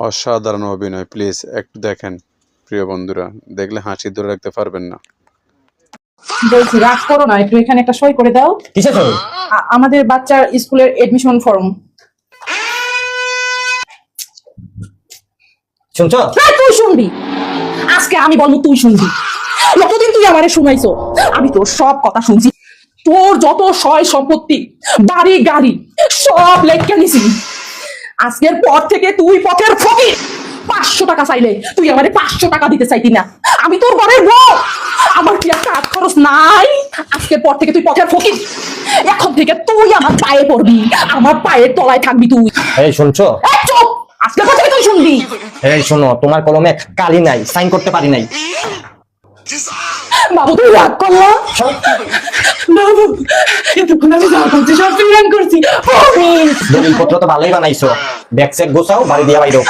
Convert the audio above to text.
অসাধারণ অভিনয়, প্লিজ একটু দেখেন প্রিয় বন্ধুরা, দেখলে হাসি ধরে রাখতে পারবেন না। বলছি রাগ করো না, একটু এখানে একটা সই করে দাও। কিসের সই? আমাদের বাচ্চার স্কুলের এডমিশন ফর্ম। শুনছো? তুই শুনবি, আজকে আমি বলবো তুই শুনবি। কতদিন তুই আমারে শুনাইছো, আমি তোর সব কথা শুনছি। তোর যত সয় সম্পত্তি, বাড়ি গাড়ি সব লেখকে নিছি। আজকের পর থেকে তুই পথের ফকির। 500 টাকা চাইলে তুই আমারে 500 টাকা দিতে চাইতি না। আমি তোর ঘরের বউ, আমার কি একটা হাত খরচ নাই? আজকের পর থেকে তুই পথের ফকির। এখন থেকে তুই আমার পায়ে পড়বি, আমার পায়ের তলায় থাকবি তুই। এই শুনছো? চুপ, আজকের পর থেকে তুই শুনবি। এই শোনো, তোমার কলমে কালি নাই, সাইন করতে পারি নাই। বাবু তুই রাগ করলা? বাবু এতক্ষণ আমি যা করছি সব প্ল্যান করছি। দলিলপত্র তো ভালোই বানাইছো, ব্যাগ চেক গোছাও, বাড়ি দিয়া বাইরো।